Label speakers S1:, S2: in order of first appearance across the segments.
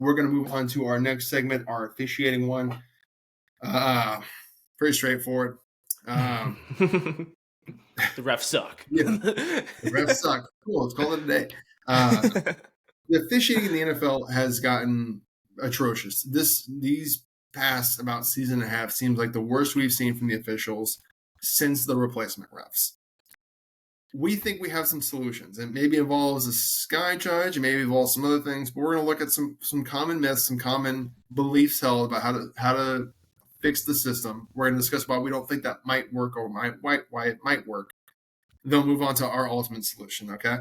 S1: we're going to move on to our next segment, our officiating one. Pretty straightforward.
S2: The refs suck.
S1: The refs suck. Cool. Let's call it a day. The officiating in the NFL has gotten atrocious. These past about season and a half seems like the worst we've seen from the officials since the replacement refs. We think we have some solutions. It maybe involves a sky judge, it maybe involves some other things, but we're going to look at some common myths, some common beliefs held about how to fix the system. We're going to discuss why we don't think that might work or why it might work. Then we'll move on to our ultimate solution, okay?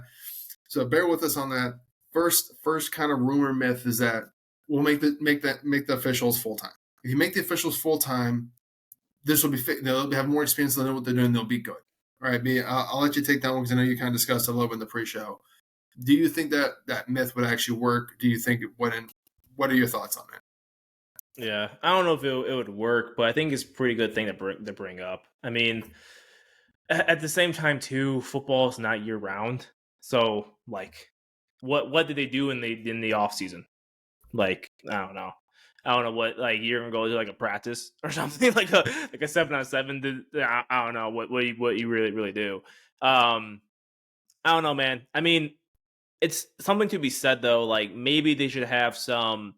S1: So bear with us on that. First kind of rumor myth is that we'll make the officials full time. If you make the officials full time, this will be they'll have more experience. They'll know what they're doing. They'll be good. All right, B. I'll let you take that one because I know you kind of discussed it a little bit in the pre-show. Do you think that myth would actually work? Do you think it wouldn't? What are your thoughts on it?
S2: Yeah, I don't know if it would work, but I think it's a pretty good thing to bring up. I mean, at the same time, too, football is not year round. So, like, what did they do in the off season? Like, I don't know. I don't know what, like, you're gonna go to like a practice or something like a 7-on-7. I don't know what you really do. I don't know, man. I mean, it's something to be said though. Like, maybe they should have some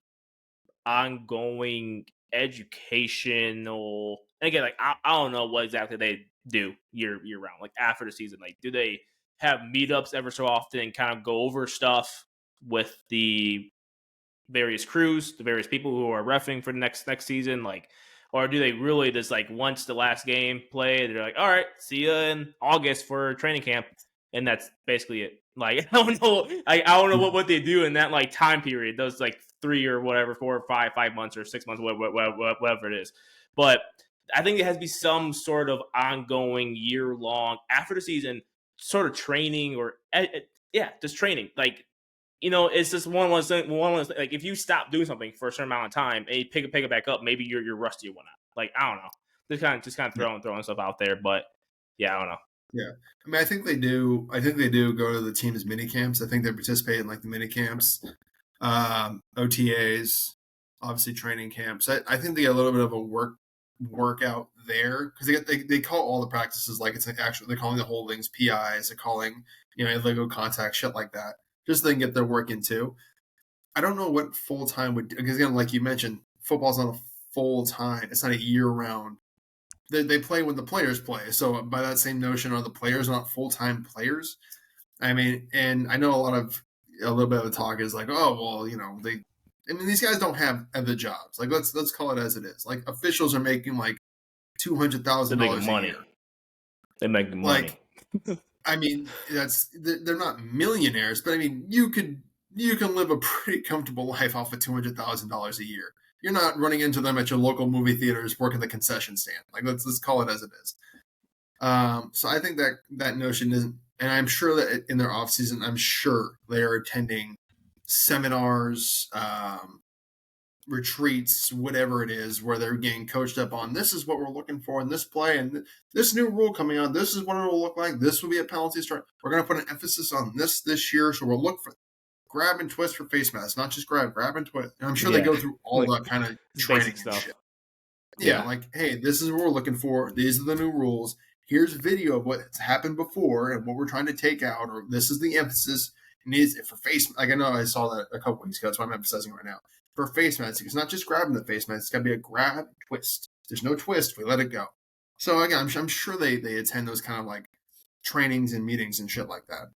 S2: ongoing educational. And again, like, I don't know what exactly they do year round. Like, after the season, like, do they have meetups ever so often and kind of go over stuff with the various crews, the various people who are reffing for the next season, like, or do they really just, like, once the last game played, they're like, all right, see you in August for training camp, and that's basically it. Like, I don't know, I don't know what they do in that, like, time period, those, like, 3 or whatever, 4 or 5 months or 6 months, whatever it is. But I think it has to be some sort of ongoing year long after the season sort of training or just training. Like, it's just one of those like, if you stop doing something for a certain amount of time and you pick it back up, maybe you're rusty or whatnot. Like, I don't know. Just kind of throwing stuff out there, but yeah, I don't know.
S1: Yeah, I mean, I think they do go to the team's mini camps. I think they participate in like the mini camps, OTAs, obviously training camps. I think they get a little bit of a workout there because they call all the practices like it's like actually they're calling the holdings PIs, they're calling illegal contact, shit like that, just so they can get their work in too. I don't know what full time would, because again, like you mentioned, football's not a full time. It's not a year round. They play when the players play. So by that same notion, are the players not full time players? I mean, and I know a little bit of the talk is like, oh well, these guys don't have other jobs. Like let's call it as it is. Like officials are making like $200,000 a year.
S2: They make the money.
S1: Like, I mean, they're not millionaires, but I mean, you can live a pretty comfortable life off of $200,000 a year. You're not running into them at your local movie theaters working the concession stand. Like let's call it as it is. So I think that notion isn't, and I'm sure that in their off season, I'm sure they are attending seminars, retreats, whatever it is, where they're getting coached up on this is what we're looking for in this play and this new rule coming out. This is what it will look like. This will be a penalty start. We're going to put an emphasis on this year, so we'll look for grab and twist for face masks, not just grab and twist. And I'm sure they go through all that kind of training stuff. Shit. Yeah, like, hey, this is what we're looking for. These are the new rules. Here's video of what's happened before and what we're trying to take out, or this is the emphasis. Needs for face. Like I know I saw that a couple weeks ago. That's why I'm emphasizing right now. For face mask, it's not just grabbing the face mask. It's got to be a grab, twist. There's no twist. We let it go. So again, I'm sure they attend those kind of like trainings and meetings and shit like that.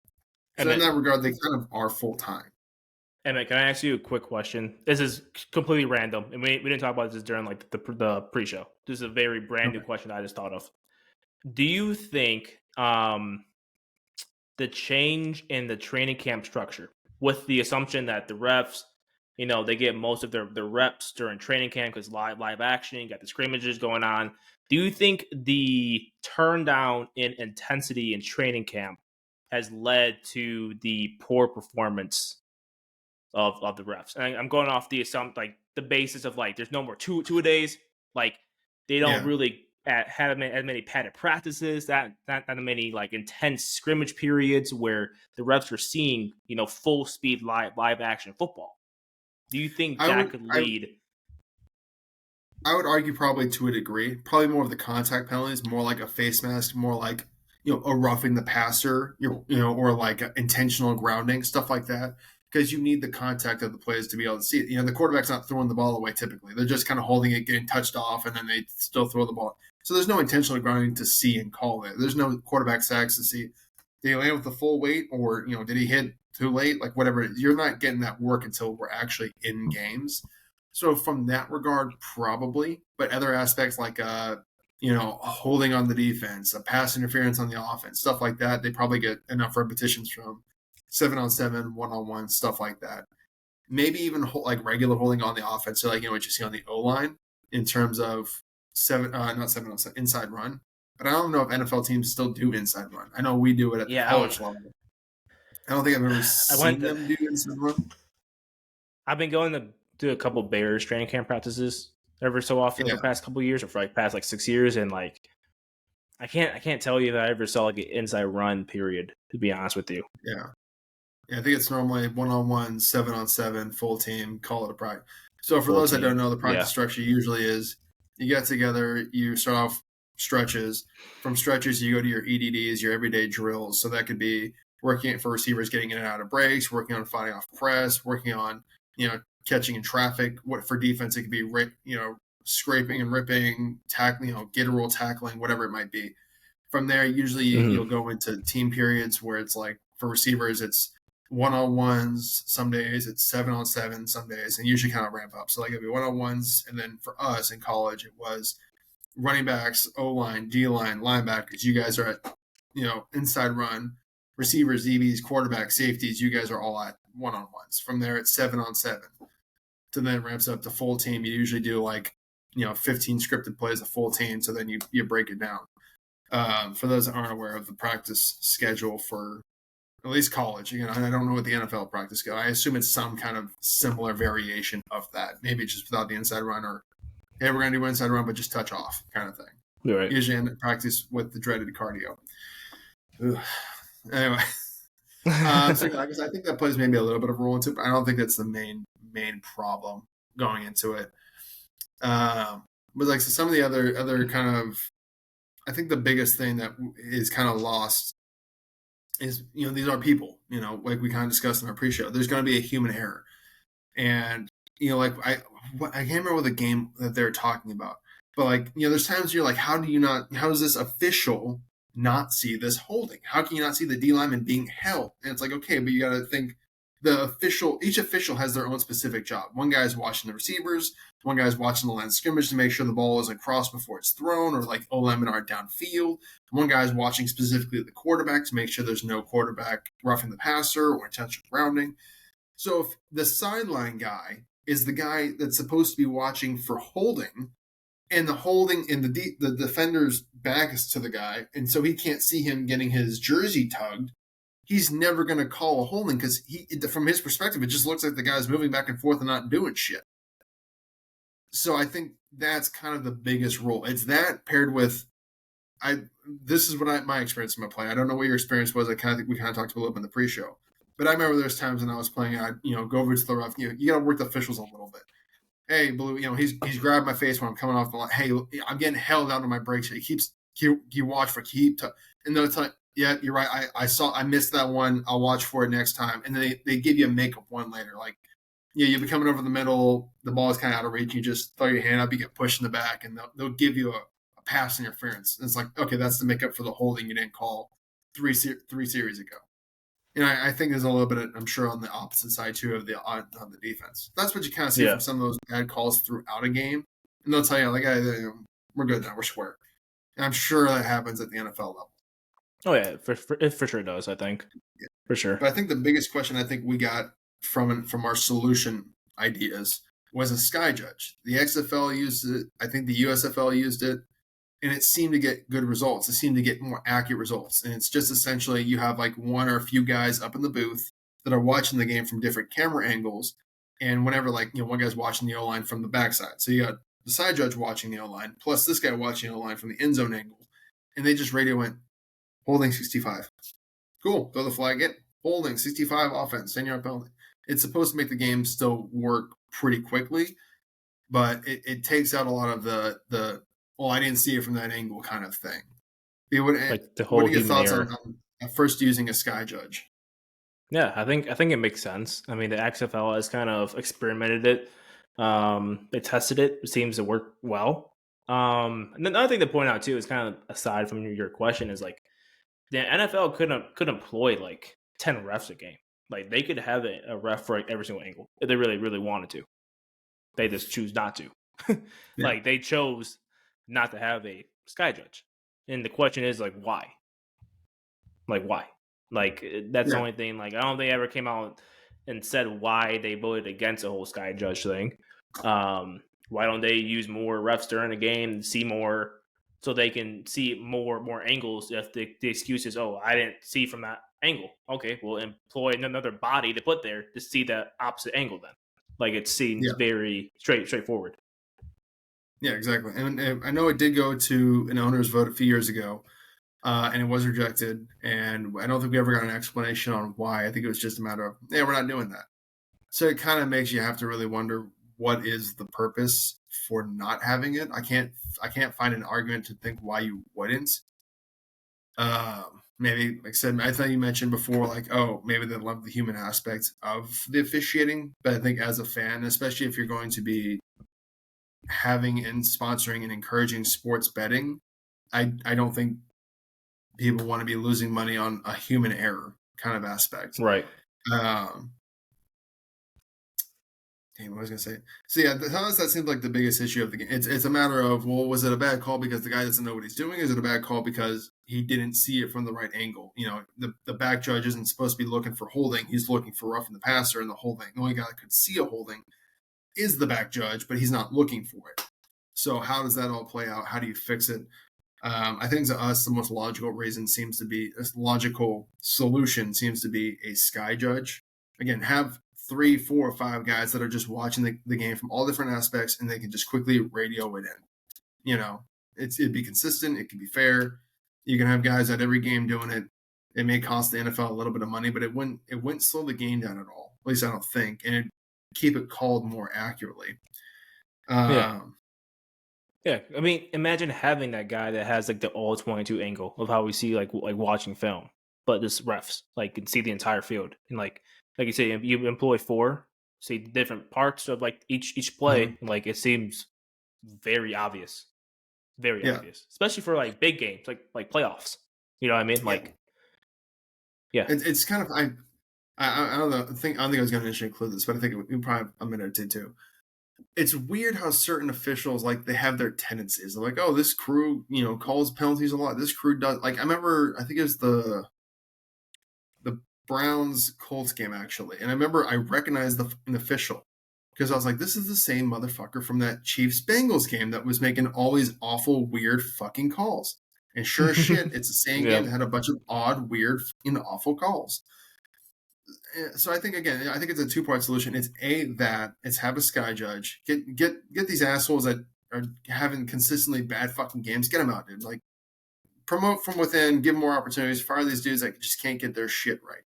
S1: So in that regard, they kind of are full time.
S2: Emmett, can I ask you a quick question? This is completely random, and we didn't talk about this during like the pre-show. This is a very brand new question I just thought of. Do you think the change in the training camp structure, with the assumption that the refs, they get most of their reps during training camp because live action, you got the scrimmages going on. Do you think the turn down in intensity in training camp has led to the poor performance of the refs? And I'm going off the assumption, like the basis of like there's no more two a days. Like they don't really have as many padded practices, not many like intense scrimmage periods where the refs are seeing full speed live action football. Do you think
S1: I
S2: that
S1: would
S2: could
S1: I
S2: lead?
S1: I would argue probably to a degree, probably more of the contact penalties, more like a face mask, more like a roughing the passer, or like intentional grounding, stuff like that, because you need the contact of the players to be able to see it. The quarterback's not throwing the ball away typically; they're just kind of holding it, getting touched off, and then they still throw the ball. So there's no intentional grounding to see and call there. There's no quarterback sacks to see. Did he land with the full weight, or did he hit too late? Like whatever it is, you're not getting that work until we're actually in games. So from that regard, probably, but other aspects like holding on the defense, a pass interference on the offense, stuff like that, they probably get enough repetitions from 7-on-7, 1-on-1, stuff like that. Maybe even like regular holding on the offense, so like what you see on the O line in terms of not 7-on-7, inside run. But I don't know if NFL teams still do inside run. I know we do it at the
S2: Yeah, I don't.
S1: college level. I don't think I've ever
S2: I went.
S1: seen them do inside run.
S2: I've been going to do a couple Bears training camp practices every so often
S1: Yeah,
S2: for the past couple years, or for like past like 6 years, and like I can't tell you that I ever saw like an inside run period. To be honest with you.
S1: yeah. Yeah, I think it's normally 1-on-1, 7-on-7, full team, call it a practice. So for
S2: Full
S1: those that don't
S2: team.
S1: know, the practice
S2: Yeah.
S1: structure usually is you get together, you start off stretches. From stretches, you go to your EDDs, your everyday drills. So that could be working for receivers, getting in and out of breaks, working on fighting off press, working on catching in traffic. What for defense, it could be scraping and ripping, tackling, get a roll tackling, whatever it might be. From there, usually you'll go into team periods where it's like for receivers, it's 1-on-ones some days, it's 7-on-7 some days, and usually kind of ramp up. So like it'll be 1-on-ones, and then for us in college, it was running backs, O line, D line, linebackers. You guys are at inside run, receivers, DBs, quarterbacks, safeties. You guys are all at 1-on-ones. From there, it's 7-on-7. So then it ramps up to full team. You usually do like 15 scripted plays a full team. So then you break it down. For those that aren't aware of the practice schedule for at least college, I don't know what the NFL practice go. I assume it's some kind of similar variation of that. Maybe just without the inside run, or hey, we're going to do inside run, but just touch off kind of thing.
S2: Right.
S1: Usually end practice with the dreaded cardio. Ugh. Anyway, so I guess I think that plays maybe a little bit of a role into it, but I don't think that's the main problem going into it. But like so some of the other kind of, I think the biggest thing that is kind of lost is these are people, like we kind of discussed in our pre-show. There's going to be a human error, and like I can't remember what the game that they're talking about, but like there's times you're like, how does this official not see this holding? How can you not see the D lineman being held? And it's like, okay, but you got to think each official has their own specific job. One guy's watching the receivers, one guy's watching the line of scrimmage to make sure the ball isn't crossed before it's thrown, or like O-linemen aren't downfield. One guy's watching specifically the quarterback to make sure there's no quarterback roughing the passer or intentional grounding. So if the sideline guy is the guy that's supposed to be watching for holding, and the holding in the defender's back is to the guy, and so he can't see him getting his jersey tugged, he's never going to call a holding because from his perspective, it just looks like the guy's moving back and forth and not doing shit. So I think that's kind of the biggest role. It's that paired with this is what my experience in my play. I don't know what your experience was. We kind of talked about a little bit in the pre-show, but I remember there's times when I was playing, I'd go over to the ref. You got to work the officials a little bit. Hey, Blue, he's grabbed my face when I'm coming off the line. Hey, I'm getting held down to my brakes. You watch for and they'll tell you, yeah, you're right. I missed that one. I'll watch for it next time. And then they give you a makeup one later. Like, yeah, you'll be coming over the middle. The ball is kind of out of reach. You just throw your hand up. You get pushed in the back, and they'll give you a pass interference. And it's like, okay, that's the makeup for the holding you didn't call three series ago. And I think there's a little bit, I'm sure, on the opposite side, too, of on the defense. That's what you kind of see from some of those bad calls throughout a game. And they'll tell you, like, hey, we're good now. We're square. And I'm sure that happens at the NFL level.
S2: Oh, yeah. It for sure does, I think.
S1: Yeah.
S2: For sure.
S1: But I think the biggest question I think we got from our solution ideas was a sky judge. The XFL used it. I think the USFL used it. And it seemed to get good results. It seemed to get more accurate results. And it's just essentially you have like one or a few guys up in the booth that are watching the game from different camera angles. And whenever one guy's watching the O-line from the backside. So you got the side judge watching the O-line, plus this guy watching the O-line from the end zone angle. And they just radio went, holding 65. Cool. Throw the flag in. Holding 65 offense, 10-yard penalty. It's supposed to make the game still work pretty quickly, but it takes out a lot of the well, I didn't see it from that angle kind of thing.
S2: Like the
S1: What
S2: whole
S1: are your
S2: human
S1: thoughts
S2: error.
S1: on first using a sky judge?
S2: Yeah, I think it makes sense. I mean, the XFL has kind of experimented it. They tested it. It seems to work well. And another thing to point out too is kind of aside from your question is like the NFL could employ like 10 refs a game. Like they could have a ref for like every single angle if they really really wanted to. They just choose not to.
S1: Yeah,
S2: Like they chose not to have a sky judge, and the question is like why? Like why? Like that's the
S1: yeah,
S2: only thing. Like I don't think they ever came out and said why they voted against the whole sky judge thing. Why don't they use more refs during the game, see more, so they can see more angles? If the excuse is, oh, I didn't see from that angle. Okay, well, employ another body to put there to see that opposite angle. Then, like it seems
S1: yeah.
S2: very straightforward.
S1: Yeah, exactly. And I know it did go to an owner's vote a few years ago, and it was rejected. And I don't think we ever got an explanation on why. I think it was just a matter of, yeah, we're not doing that. So it kind of makes you have to really wonder what is the purpose for not having it. I can't find an argument to think why you wouldn't. Maybe, like I said, I thought you mentioned before, like, oh, maybe they love the human aspect of the officiating. But I think as a fan, especially if you're going to be having and sponsoring and encouraging sports betting, I don't think people want to be losing money on a human error kind of aspect.
S2: Right.
S1: Um, Damn, what was I gonna say? So yeah, to us that seems like the biggest issue of the game. It's a matter of, well, was it a bad call because the guy doesn't know what he's doing? Is it a bad call because he didn't see it from the right angle? You know, the back judge isn't supposed to be looking for holding; he's looking for roughing the passer and the holding. The only guy that could see a holding is the back judge, but he's not looking for it. So how does that all play out? How do you fix it? I think to us, the most logical reason seems to be a logical solution seems to be a sky judge. Again, have 3, 4, or 5 guys that are just watching the game from all different aspects, and they can just quickly radio it in. You know, it'd be consistent. It can be fair. You can have guys at every game doing it. It may cost the NFL a little bit of money, but it wouldn't slow the game down at all. At least I don't think, and it'd keep it called more accurately.
S2: Yeah.
S1: Um,
S2: Yeah, I mean, imagine having that guy that has like the all 22 angle of how we see like watching film, but this refs like can see the entire field and like you say, you employ four, see different parts of like each play,
S1: mhm.
S2: and, like it seems very
S1: Yeah,
S2: obvious, especially for like big games like playoffs. You know what I mean?
S1: yeah.
S2: Like, yeah,
S1: It's kind of I don't know. I don't think I was going to include this, but I think we probably have a minute or two too. It's weird how certain officials like they have their tendencies. They're like, oh, this crew, calls penalties a lot. This crew does. Like I remember, I think it was the Browns Colts game actually, and I remember I recognized an official because I was like, this is the same motherfucker from that Chiefs Bengals game that was making all these awful, weird fucking calls. And sure as shit, it's the same game
S2: yeah,
S1: that had a bunch of odd, weird, awful calls. So I think again, I think it's a two-part solution. It's that it's have a sky judge, get these assholes that are having consistently bad fucking games, get them out, dude. Like promote from within, give them more opportunities, fire these dudes that just can't get their shit right.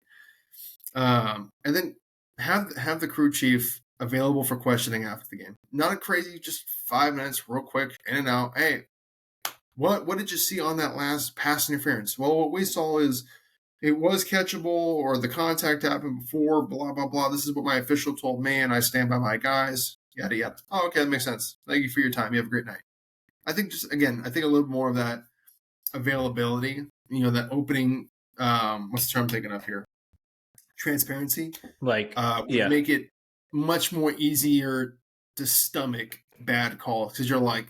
S1: And then have the crew chief available for questioning after the game. Not a crazy, just 5 minutes, real quick, in and out. Hey, what did you see on that last pass interference? Well, what we saw is it was catchable or the contact happened before, blah, blah, blah. This is what my official told me, and I stand by my guys, yada, yada. Oh, okay, that makes sense. Thank you for your time. You have a great night. I think I think a little more of that availability, that opening, what's the term I'm thinking of here? Transparency,
S2: like
S1: would
S2: yeah,
S1: make it much more easier to stomach bad calls because you're like,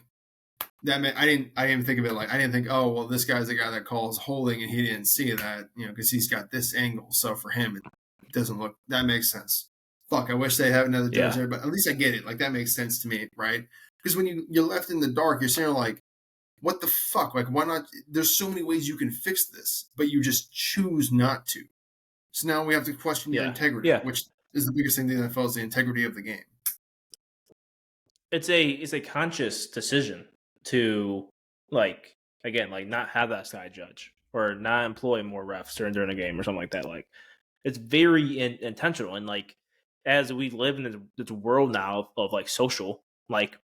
S1: I didn't think of it like I didn't think, oh well, this guy's the guy that calls holding and he didn't see that, because he's got this angle. So for him it doesn't look, that makes sense. Fuck, I wish they had another judge
S2: yeah,
S1: there, but at least I get it. Like that makes sense to me, right? Because when you're left in the dark, you're saying like, what the fuck? Like why not? There's so many ways you can fix this, but you just choose not to. So now we have to question your
S2: yeah,
S1: integrity,
S2: yeah.
S1: which is the biggest thing in the NFL is the integrity of the game.
S2: It's a conscious decision to like again like not have that side judge or not employ more refs during a game or something like that. Like it's very intentional and like as we live in this world now of like social, like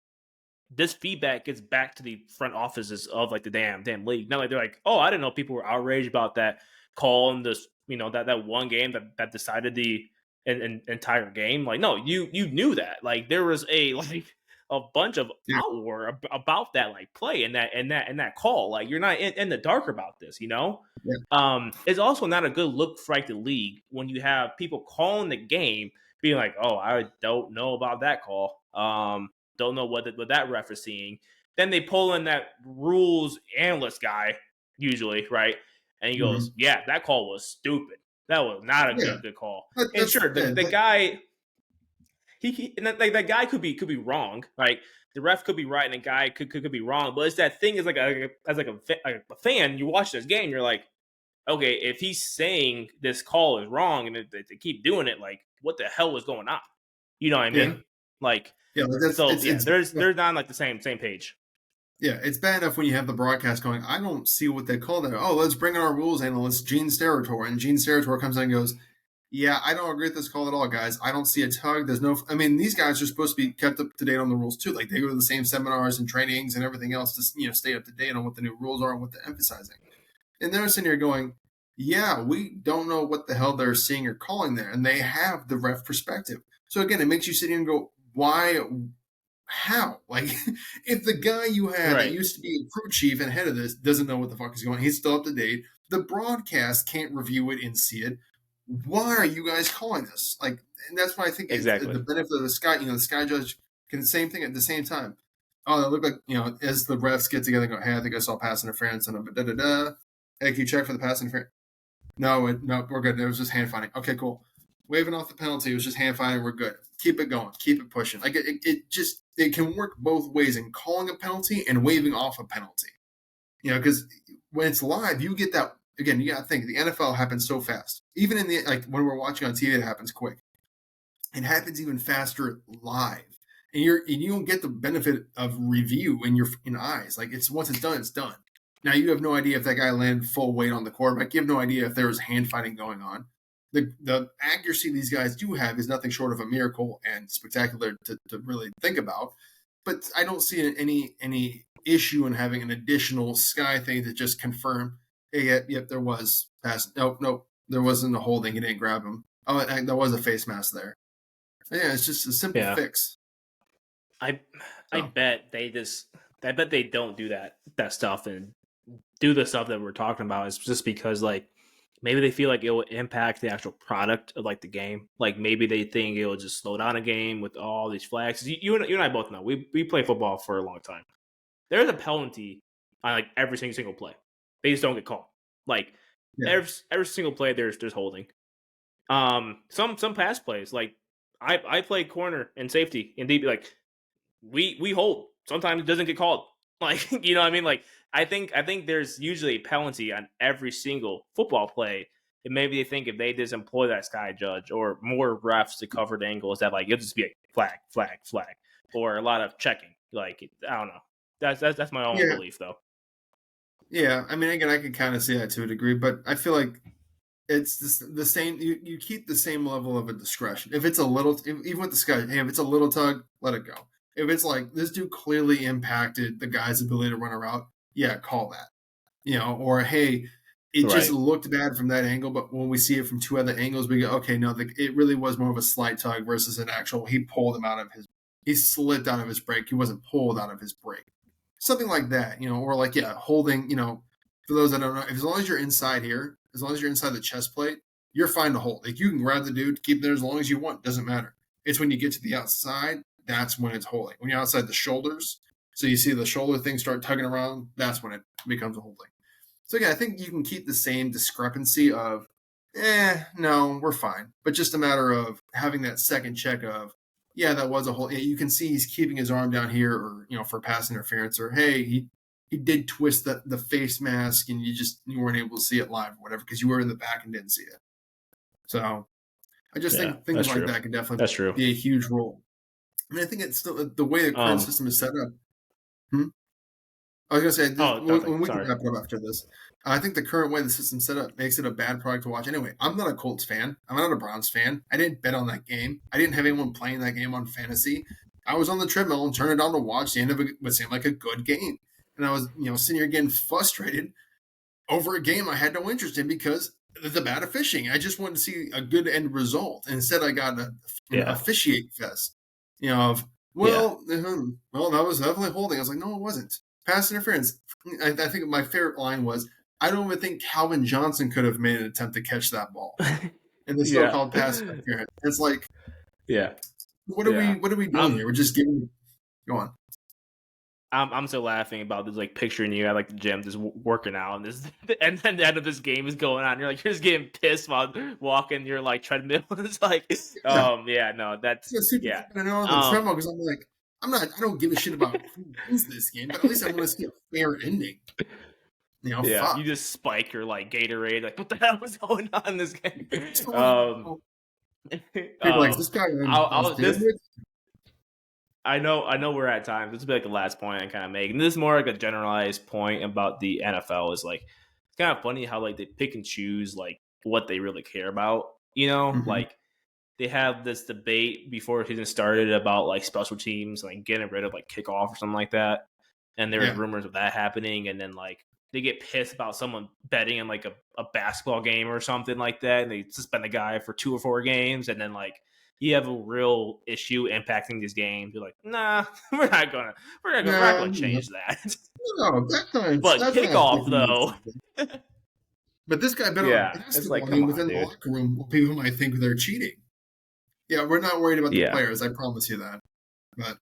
S2: this feedback gets back to the front offices of like the damn league. Not like they're like, oh, I didn't know people were outraged about that call in this, that one game that decided the entire game. Like, no, you knew that. Like, there was a like a bunch of
S1: Yeah,
S2: outward about that like play and that call. Like, you're not in the dark about this.
S1: yeah,
S2: It's also not a good look for like the league when you have people calling the game being like, oh, I don't know about that call. Don't know what that ref is seeing. Then they pull in that rules analyst guy, usually, right? And he goes,
S1: hmm
S2: "Yeah, that call was stupid. That was not a
S1: yeah.
S2: good call."
S1: But
S2: And sure,
S1: yeah,
S2: the guy and that guy could be wrong, right? The ref could be right, and the guy could be wrong. But it's that thing is like a fan, you watch this game, you're like, okay, if he's saying this call is wrong and they keep doing it, like what the hell was going on? You know what I
S1: yeah,
S2: mean? Like,
S1: yeah. Like that's
S2: so yeah,
S1: it's
S2: they're not like the same page.
S1: yeah, it's bad enough when you have the broadcast going. I don't see what they call that. Oh, let's bring in our rules analyst, Gene Steratore, and Gene Steratore comes in and goes, "Yeah, I don't agree with this call at all, guys. I don't see a tug. There's no. I mean, these guys are supposed to be kept up to date on the rules too. Like they go to the same seminars and trainings and everything else to stay up to date on what the new rules are and what they're emphasizing. And they're sitting here going, "Yeah, we don't know what the hell they're seeing or calling there, and they have the ref perspective. So again, it makes you sit here and go, why how? Like, if the guy you had that
S2: Right.
S1: used to be a crew chief and head of this doesn't know what the fuck is going on, he's still up to date. The broadcast can't review it and see it. Why are you guys calling this? Like, and that's why I think it's
S2: Exactly.
S1: the benefit of the sky. The sky judge can the same thing at the same time. Oh, it looked like as the refs get together and go, "Hey, I think I saw pass interference," and da da da. Hey, can you check for the pass interference? No, we're good. It was just hand fighting. Okay, cool. Waving off the penalty. It was just hand fighting. We're good. Keep it going. Keep it pushing. Like it can work both ways in calling a penalty and waving off a penalty. Because when it's live, you get that again. You got to think the NFL happens so fast. Even in the when we're watching on TV, it happens quick. It happens even faster live, and you don't get the benefit of review in your eyes. Like it's once it's done, it's done. Now you have no idea if that guy landed full weight on the quarterback. You have no idea if there was hand fighting going on. The accuracy these guys do have is nothing short of a miracle and spectacular to really think about. But I don't see any issue in having an additional sky thing to just confirm. Hey, yep, there was pass. Nope, there wasn't a holding. He didn't grab him. Oh, there was a face mask there. Yeah, it's just a simple
S2: Yeah.
S1: fix.
S2: I I
S1: So
S2: bet they just I bet they don't do that stuff and do the stuff that we're talking about. It's just because like maybe they feel like it will impact the actual product of like the game. Like maybe they think it will just slow down a game with all these flags. You and I both know we play football for a long time. There's a penalty on like every single play. They just don't get called. Like
S1: yeah,
S2: every single play there's holding. Some pass plays like I play corner and safety and deep like we hold. Sometimes it doesn't get called. Like you know what I mean? Like I think there's usually a penalty on every single football play. And maybe they think if they just employ that sky judge or more refs to cover the angles that like it'll just be a flag, flag, flag, or a lot of checking. Like I don't know. That's my own
S1: yeah,
S2: belief though.
S1: yeah. I mean, again, I can kind of see that to a degree, but I feel like it's the same. You keep the same level of a discretion. If it's a little, even with the sky, hey, if it's a little tug, let it go. If it's like this dude clearly impacted the guy's ability to run a route, yeah, call that. Or hey, it just
S2: Right.
S1: looked bad from that angle, but when we see it from two other angles, we go, okay, no, it really was more of a slight tug versus an actual. He pulled him out of he slipped out of his break. He wasn't pulled out of his break. Something like that, or like yeah, holding. For those that don't know, as long as you're inside here, as long as you're inside the chest plate, you're fine to hold. Like you can grab the dude, keep it there as long as you want. Doesn't matter. It's when you get to the outside that's when it's holding. When you're outside the shoulders, so you see the shoulder thing start tugging around, that's when it becomes a holding. So yeah, I think you can keep the same discrepancy of, no, we're fine. But just a matter of having that second check of, yeah, that was a hold. Yeah, you can see he's keeping his arm down here, or for pass interference, or hey, he did twist the face mask, and you weren't able to see it live or whatever because you were in the back and didn't see it. So I just
S2: Yeah,
S1: think things
S2: that's
S1: like
S2: true.
S1: that can definitely
S2: That's true.
S1: be a huge role. I mean, I think it's still the way the current
S2: Um,
S1: system is set up. Hmm? I was gonna say this,
S2: Oh, I was like,
S1: when we can
S2: sorry.
S1: wrap it up after this. I think the current way the system's set up makes it a bad product to watch. Anyway, I'm not a Colts fan. I'm not a Browns fan. I didn't bet on that game. I didn't have anyone playing that game on fantasy. I was on the treadmill and turned it on to watch. The end of it would seem like a good game, and I was sitting here getting frustrated over a game I had no interest in because of the bad fishing. I just wanted to see a good end result. And instead, I got an
S2: Yeah,
S1: officiate fest. Of
S2: yeah,
S1: well, that was definitely holding. I was like, no, it wasn't. Pass interference. I think my favorite line was, I don't even think Calvin Johnson could have made an attempt to catch that ball. And the
S2: yeah,
S1: so-called pass interference. It's like,
S2: yeah,
S1: what are we
S2: yeah.
S1: what are we doing
S2: I'm
S1: here? We're just giving. Go on.
S2: I'm still laughing about this, like picturing you at like the gym just working out, and this, and then the end of this game is going on. You're like you're just getting pissed while walking your like treadmill. It's like,
S1: Yeah,
S2: yeah, no, that's
S1: get super
S2: yeah,
S1: mad on the
S2: um,
S1: treadmill because I'm like, I don't give a shit about who wins this game, but at least I want to see a fair ending.
S2: yeah. You
S1: Fuck.
S2: just spike your like Gatorade. Like, what the hell was going on in this game?
S1: What's going
S2: Um,
S1: on? People are like, this guy on
S2: this
S1: steroids?
S2: I know we're at time. This will be like the last point I kind of make, and this is more like a generalized point about the NFL. Is like it's kind of funny how like they pick and choose like what they really care about.
S1: Mm-hmm.
S2: Like they have this debate before the season started about like special teams, like getting rid of like kickoff or something like that. And there was
S1: Yeah.
S2: rumors of that happening, and then like they get pissed about someone betting in like a basketball game or something like that, and they suspend the guy for 2 or 4 games, and then like you have a real issue impacting these games. You're like, nah, we're not
S1: No,
S2: gonna change that.
S1: no,
S2: But
S1: that's not
S2: kickoff
S1: thinking
S2: though,
S1: something. But this guy bet on a
S2: yeah, it's like
S1: basketball
S2: come
S1: game
S2: on,
S1: within the
S2: dude.
S1: locker room. Well, people might think they're cheating. Yeah, we're not worried about the
S2: Yeah,
S1: players. I promise you that. But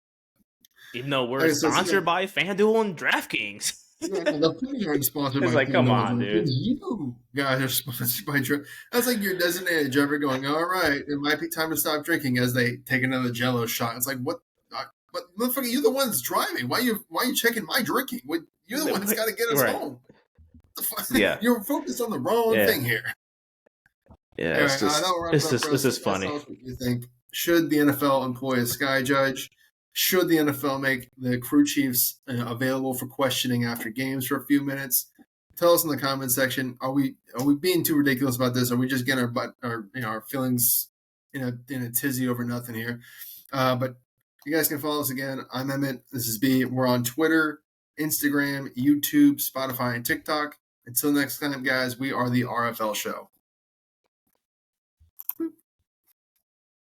S2: even though we're
S1: like I said,
S2: sponsored by FanDuel and DraftKings.
S1: yeah, no, the players aren't sponsored
S2: It's
S1: by
S2: like, come
S1: FanDuel.
S2: on, dude.
S1: You guys are sponsored by Dra. That's like your designated driver going, all right, it might be time to stop drinking as they take another Jello shot. It's like, what? But motherfucker, you're the one that's driving. Why you checking my drinking? You're the one that's got to get us
S2: Right.
S1: home.
S2: Yeah.
S1: You're focused on the wrong
S2: Yeah.
S1: thing here.
S2: Yeah.
S1: Anyway, that'll wrap it up for
S2: It's
S1: us.
S2: just
S1: Guys,
S2: funny.
S1: tell us what you think. Should the NFL employ a sky judge? Should the NFL make the crew chiefs available for questioning after games for a few minutes? Tell us in the comment section. Are we being too ridiculous about this? Are we just getting our feelings in a tizzy over nothing here? But you guys can follow us again. I'm Emmett. This is B. We're on Twitter, Instagram, YouTube, Spotify, and TikTok. Until next time, guys, we are the RFL Show.